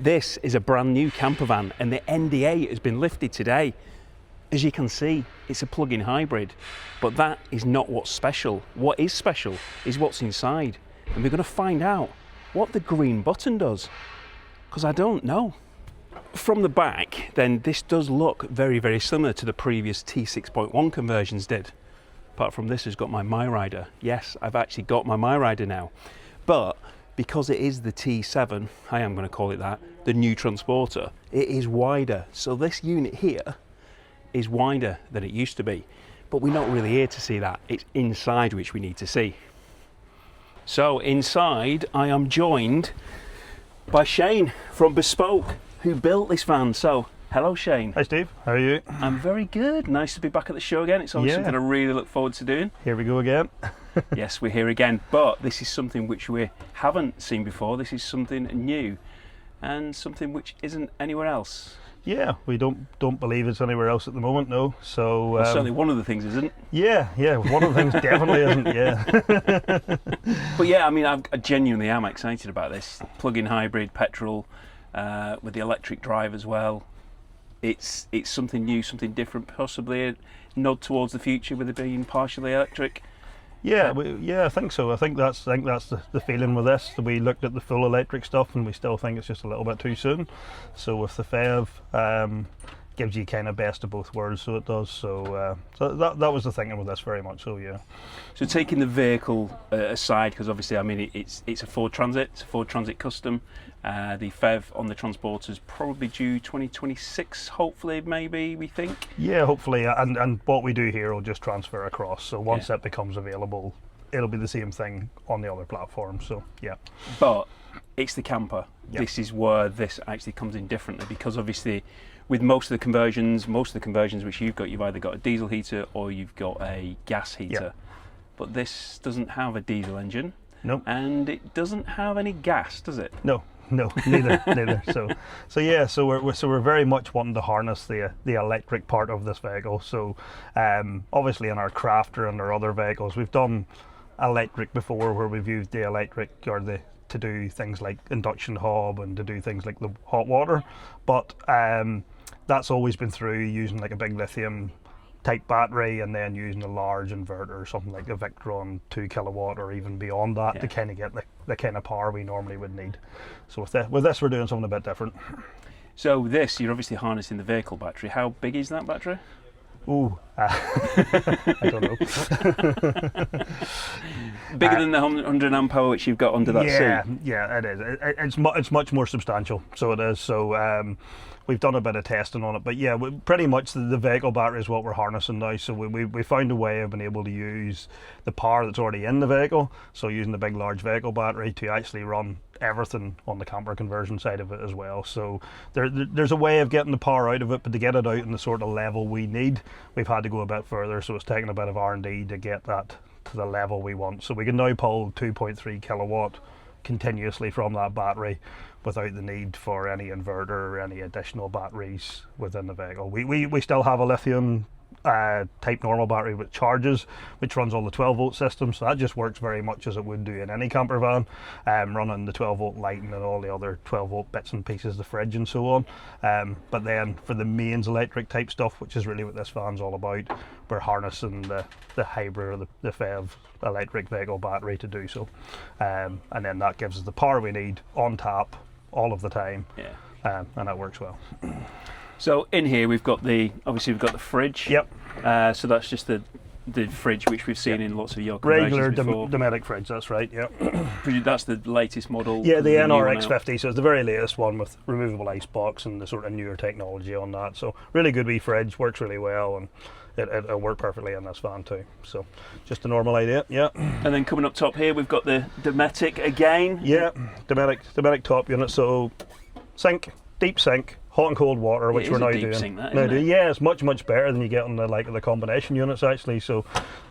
This is a brand new camper van and the NDA has been lifted today. As you can see, it's a plug-in hybrid, but that is not what's special. What is special is what's inside, and we're going to find out what the green button does, because I don't know. From the back, then this does look very, very similar to the previous T6.1 conversions did. Apart from this has got my MyRider. Yes, I've actually got my MyRider now, but because it is the T7, I am going to call it that, the new transporter, it is wider. So this unit here is wider than it used to be, but we're not really here to see that. It's inside which we need to see. So inside I am joined by Shane from Bespoke, who built this van. So hello Shane. Hi Steve, how are you? I'm very good. Nice to be back at the show again. It's always something I really look forward to doing. Here we go again. Yes, we're here again, but this is something which we haven't seen before. This is something new and something which isn't anywhere else. Yeah, we don't believe it's anywhere else at the moment, no. So well, certainly one of the things isn't. Yeah, one of the things definitely isn't. Yeah. But yeah, I mean, I genuinely am excited about this plug-in hybrid petrol with the electric drive as well. It's something new, something different, possibly a nod towards the future with it being partially electric. Yeah, I think so. I think that's the feeling with this. We looked at the full electric stuff and we still think it's just a little bit too soon. So with the FEV, gives you kind of best of both worlds, so it does. So that was the thinking with this very much. So yeah. So taking the vehicle aside, because obviously, I mean, it's a Ford Transit, it's a Ford Transit Custom. The FEV on the transporter is probably due 2026, hopefully, maybe, we think. Yeah, hopefully, and what we do here will just transfer across. So once it becomes available, it'll be the same thing on the other platforms. So yeah. But it's the camper. Yep. This is where this actually comes in differently, because obviously, with most of the conversions which you've either got a diesel heater or you've got a gas heater. Yep. But this doesn't have a diesel engine. No. And it doesn't have any gas, does it? No, neither. So yeah, so we're very much wanting to harness the electric part of this vehicle. So obviously in our Crafter and our other vehicles, we've done electric before, where we've used the electric to do things like induction hob and to do things like the hot water, but that's always been through using like a big lithium type battery and then using a large inverter or something like a Victron 2 kilowatt or even beyond that to kind of get the kind of power we normally would need. So with this we're doing something a bit different. So this, you're obviously harnessing the vehicle battery. How big is that battery? Ooh, I don't know. Bigger than the 100 amp hour which you've got under that seat? Yeah, it is. It's much more substantial, so it is. So we've done a bit of testing on it, but yeah, pretty much the vehicle battery is what we're harnessing now. So we found a way of being able to use the power that's already in the vehicle, so using the big large vehicle battery to actually run everything on the camper conversion side of it as well. So there's a way of getting the power out of it, but to get it out in the sort of level we need, we've had to go a bit further. So it's taken a bit of R&D to get that to the level we want. So we can now pull 2.3 kilowatt continuously from that battery without the need for any inverter or any additional batteries within the vehicle. We still have a lithium type normal battery which charges, which runs on the 12 volt system, so that just works very much as it would do in any camper van, running the 12 volt lighting and all the other 12 volt bits and pieces, the fridge and so on. But then for the mains electric type stuff, which is really what this van's all about, we're harnessing the hybrid or the FEV electric vehicle battery to do so, and then that gives us the power we need on tap all of the time. And that works well. So in here we've got the fridge. Yep. So that's just the fridge which we've seen in lots of your conversions regular before. Dometic fridge, that's right. Yep. That's the latest model. Yeah, the NRX50. So it's the very latest one with removable ice box and the sort of newer technology on that. So really good wee fridge, works really well, and it'll work perfectly in this van too. So just a normal idea. Yeah. And then coming up top here we've got the Dometic again. Yeah, Dometic top unit. So sink, deep sink, hot and cold water, which we're now doing. Sink, that, isn't it? Yeah, it's much better than you get on the combination units actually. So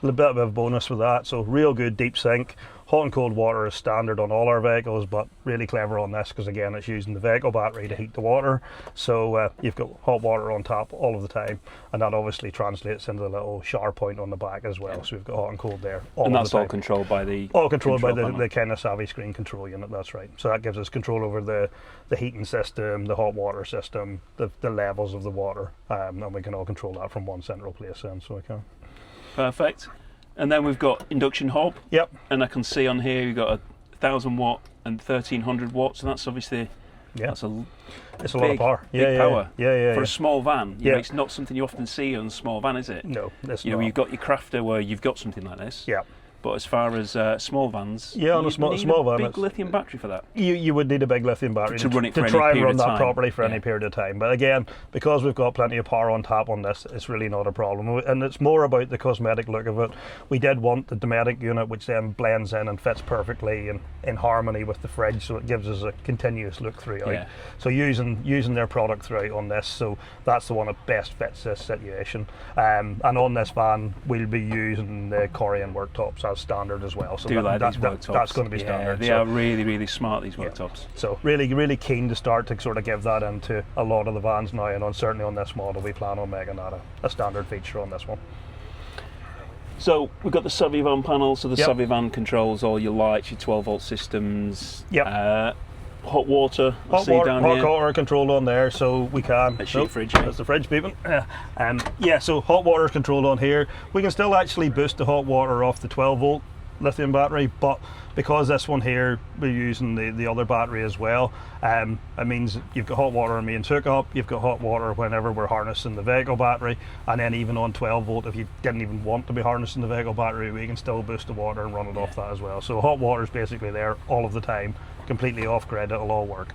a bit of a bonus with that. So real good deep sink, hot and cold water is standard on all our vehicles, but really clever on this because again it's using the vehicle battery to heat the water. So you've got hot water on tap all of the time, and that obviously translates into the little shower point on the back as well. So we've got hot and cold there all and of that's the time. all controlled by the The kind of savvy screen control unit. That's right. So that gives us control over the heating system, the hot water system, the levels of the water, and we can all control that from one central place then, so we can. Perfect. And then we've got induction hob. Yep. And I can see on here you've got a 1,000 watt and 1,300 watts, and that's obviously it's a lot of power. Big power. For Yeah. a small van. You know, it's not something you often see on a small van, is it? No, it's you know, not. you've got your crafter where you've got something like this. Yeah. But as far as small vans, on a small van, big lithium battery for that. You would need a big lithium battery to run it for to any try and period run of that time. properly for any period of time. But again, because we've got plenty of power on tap on this, it's really not a problem. And it's more about the cosmetic look of it. We did want the Dometic unit, which then blends in and fits perfectly and in harmony with the fridge, so it gives us a continuous look throughout. Yeah. So using their product throughout on this, so that's the one that best fits this situation. And on this van, we'll be using the Corian worktops as standard as well. So that's going to be standard. They are really, really smart, these worktops. So really, really keen to start to sort of give that into a lot of the vans now, and certainly on this model, we plan on making that a standard feature on this one. So we've got the Savivan panel, so the Savivan controls all your lights, your 12-volt systems. Yep. Hot water, hot water controlled on there, so we can. That's your fridge. That's the fridge beeping. So hot water is controlled on here. We can still actually boost the hot water off the 12-volt lithium battery, but because this one here we're using the other battery as well, it means you've got hot water on mains hookup, you've got hot water whenever we're harnessing the vehicle battery, and then even on 12-volt, if you didn't even want to be harnessing the vehicle battery, we can still boost the water and run it off that as well. So hot water is basically there all of the time, completely off grid, it'll all work.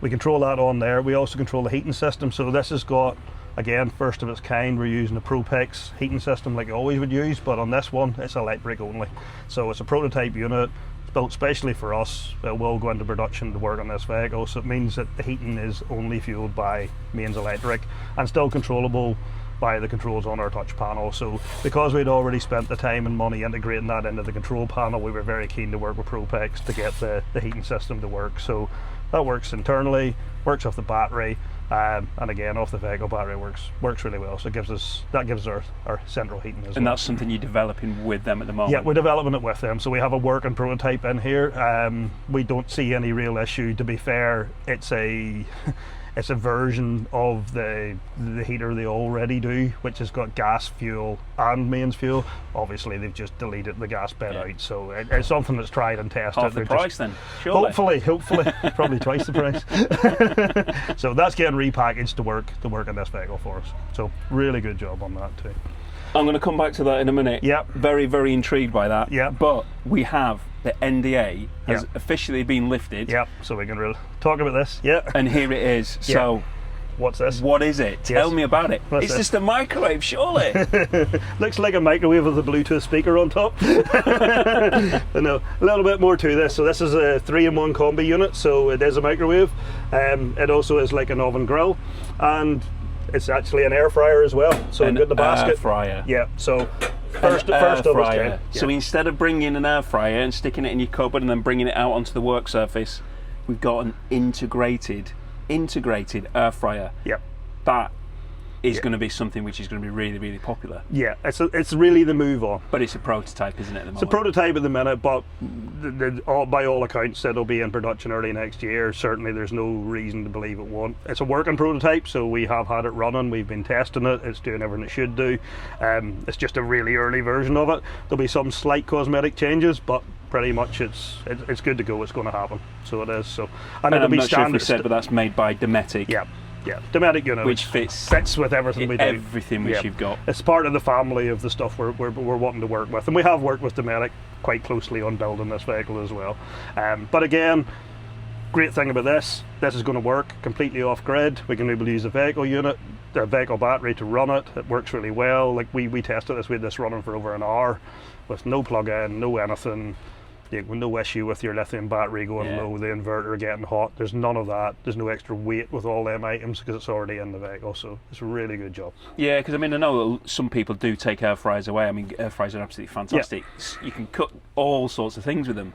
We control that on there. We also control the heating system, so this has got, again, first of its kind, we're using a ProPEX heating system like you always would use, but on this one it's electric only. So it's a prototype unit, it's built specially for us. It will go into production to work on this vehicle, so it means that the heating is only fueled by mains electric and still controllable by the controls on our touch panel. So because we'd already spent the time and money integrating that into the control panel, we were very keen to work with ProPEX to get the heating system to work. So that works internally, works off the battery, and again off the vehicle battery works really well. So that gives our central heating as well. And that's something you're developing with them at the moment? Yeah, we're developing it with them. So we have a working prototype in here. We don't see any real issue. To be fair, it's a version of the heater they already do, which has got gas fuel and mains fuel. Obviously they've just deleted the gas bit out, so it's something that's tried and tested. Half the price then, surely. Hopefully probably twice the price. So that's getting repackaged to work in this vehicle for us, so really good job on that too. I'm going to come back to that in a minute. Yep. Very, very intrigued by that. Yep. But we have the NDA has officially been lifted. Yep. So we can really talk about this. Yeah. And here it is. Yep. So what's this? What is it? Tell me about it. What's it's this? just a microwave, surely. Looks like a microwave with a Bluetooth speaker on top. No, a little bit more to this. So this is a 3-in-1 combi unit. So it is a microwave. It also is like an oven grill, and it's actually an air fryer as well. So we've got the basket. Air fryer. Yeah. So first of its kind. Yeah. So instead of bringing an air fryer and sticking it in your cupboard and then bringing it out onto the work surface, we've got an integrated air fryer. Yep. That is going to be something which is going to be really, really popular. Yeah, it's really the move on. But it's a prototype, isn't it, at the moment? It's a prototype at the minute, but by all accounts it'll be in production early next year. Certainly there's no reason to believe it won't. It's a working prototype, so we have had it running, we've been testing it, it's doing everything it should do. It's just a really early version of it. There'll be some slight cosmetic changes, but pretty much it's good to go, it's going to happen. So it is. So, and it'll I'm be not standard. Sure if we said, but that's made by Dometic. Yeah, Dometic unit, which fits with everything we do. Everything which you've got. It's part of the family of the stuff we're wanting to work with, and we have worked with Dometic quite closely on building this vehicle as well. But again, great thing about this is going to work completely off grid. We can able to use a vehicle unit, the vehicle battery to run it. It works really well. Like we tested this, we had this running for over an hour with no plug-in, no anything. no issue with your lithium battery going low, the inverter getting hot. There's none of that. There's no extra weight with all them items because it's already in the vehicle. So it's a really good job. Yeah, because I mean, I know some people do take air fryers away. I mean, air fryers are absolutely fantastic. You can cook all sorts of things with them.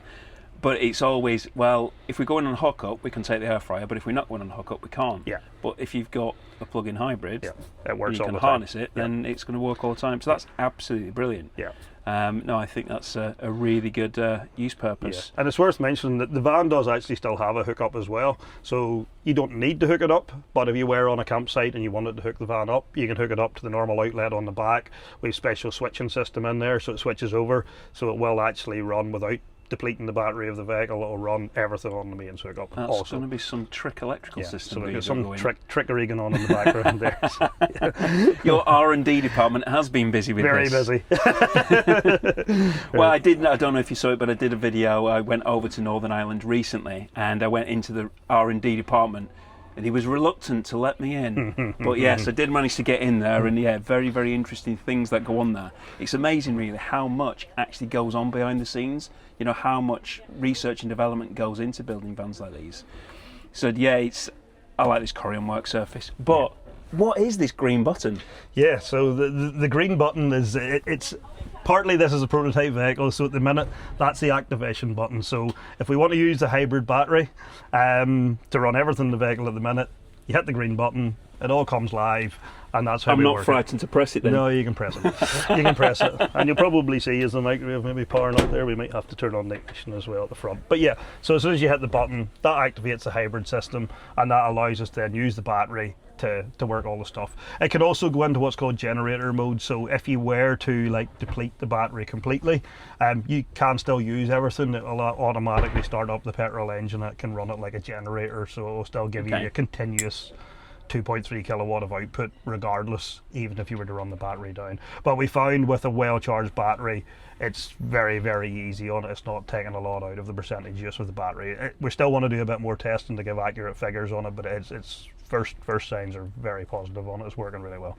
But it's always, well, if we go in on a hook-up, we can take the air fryer, but if we're not going on a hook-up, we can't. Yeah. But if you've got a plug-in hybrid, it works you all can the time. harness it, then it's going to work all the time. So that's absolutely brilliant. Yeah. No, I think that's a really good use purpose. Yeah. And it's worth mentioning that the van does actually still have a hookup as well. So you don't need to hook it up, but if you were on a campsite and you wanted to hook the van up, you can hook it up to the normal outlet on the back. We have special switching system in there, so it switches over, so it will actually run without depleting the battery of the vehicle. It'll run everything on the mains hookup. That's going to be some trick electrical system. So we've got some trickery going on in the background there. So, Your R&D department has been busy with very this. busy. Well, I don't know if you saw it, but I did a video. I went over to Northern Ireland recently, and I went into the R&D department, and he was reluctant to let me in. But yes, I did manage to get in there, and very, very interesting things that go on there. It's amazing, really, how much actually goes on behind the scenes. You know, how much research and development goes into building vans like these. So I like this Corian work surface. But what is this green button? Yeah, so the green button is, it's partly this is a prototype vehicle, so at the minute that's the activation button. So if we want to use the hybrid battery to run everything in the vehicle at the minute, you hit the green button, it all comes live, and that's how I'm we not work frightened to press it then. No, you can press it. You can press it, and you'll probably see as the microwave maybe powering up there, we might have to turn on the ignition as well at the front. But yeah, so as soon as you hit the button, that activates the hybrid system, and that allows us to then use the battery to work all the stuff. It can also go into what's called generator mode, so if you were to deplete the battery completely, you can still use everything. It will automatically start up the petrol engine. It can run it like a generator, so it will still give you a continuous 2.3 kilowatt of output regardless, even if you were to run the battery down. But we found with a well charged battery, it's very, very easy on it. It's not taking a lot out of the percentage use with the battery. We still want to do a bit more testing to give accurate figures on it, but it's first signs are very positive on it. It's working really well.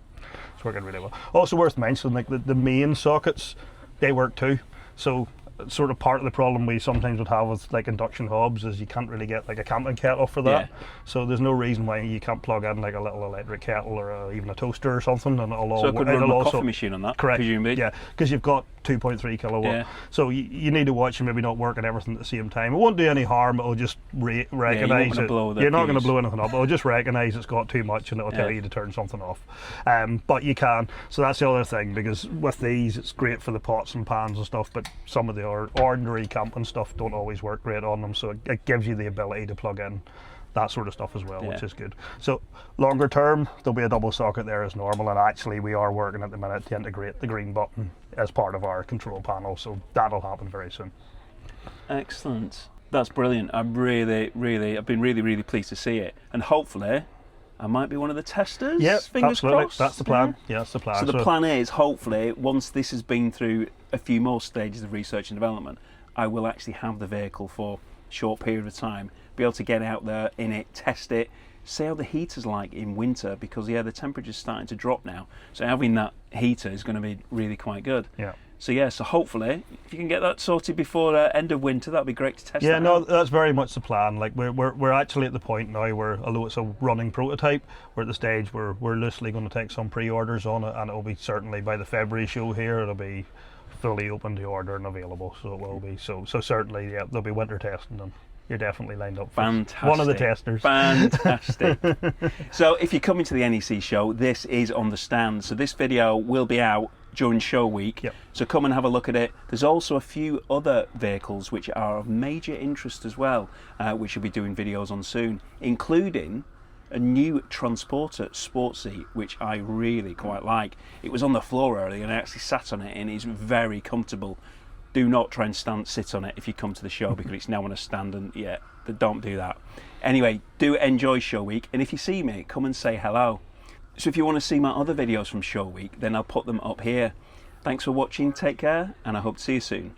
Also worth mentioning, the main sockets, they work too. So sort of part of the problem we sometimes would have with induction hobs is you can't really get a camping kettle for that. So there's no reason why you can't plug in a little electric kettle or even a toaster or something, and it'll all so it could run a coffee machine on that. Correct. Presumably. Yeah, because you've got 2.3 kilowatt. So you need to watch and maybe not working everything at the same time. It won't do any harm. It'll just recognise it. You're not going to blow anything up. It'll just recognise it's got too much, and it'll tell you to turn something off. But you can. So that's the other thing, because with these it's great for the pots and pans and stuff, but some of the ordinary camping stuff don't always work great on them. So it gives you the ability to plug in that sort of stuff as well, which is good. So longer term, there'll be a double socket there as normal, and actually we are working at the minute to integrate the green button as part of our control panel, so that'll happen very soon. Excellent. That's brilliant. I've been really pleased to see it, and hopefully I might be one of the testers. Yeah, fingers absolutely. crossed. That's the plan. Yeah, that's the plan. So the plan is, hopefully, once this has been through a few more stages of research and development, I will actually have the vehicle for a short period of time, be able to get out there in it, test it, see how the heater's like in winter, because the temperature's starting to drop now. So having that heater is going to be really quite good. Yeah. So hopefully, if you can get that sorted before end of winter, that'd be great to test. That's very much the plan. We're actually at the point now where, although it's a running prototype, we're at the stage where we're loosely going to take some pre-orders on it, and it'll be certainly by the February show here, it'll be fully open to order and available. So it will be. So certainly, there'll be winter testing, and you're definitely lined up for one of the testers. Fantastic. So if you're coming to the NEC show, this is on the stand. So this video will be out during show week. So come and have a look at it. There's also a few other vehicles which are of major interest as well, which we'll be doing videos on soon, including a new Transporter sport seat, which I really quite like. It was on the floor earlier, and I actually sat on it, and it's very comfortable. Do not try and sit on it if you come to the show, because it's now on a stand, and don't do that. Anyway, do enjoy show week, and if you see me, come and say hello. So if you want to see my other videos from show week, then I'll put them up here. Thanks for watching, take care, and I hope to see you soon.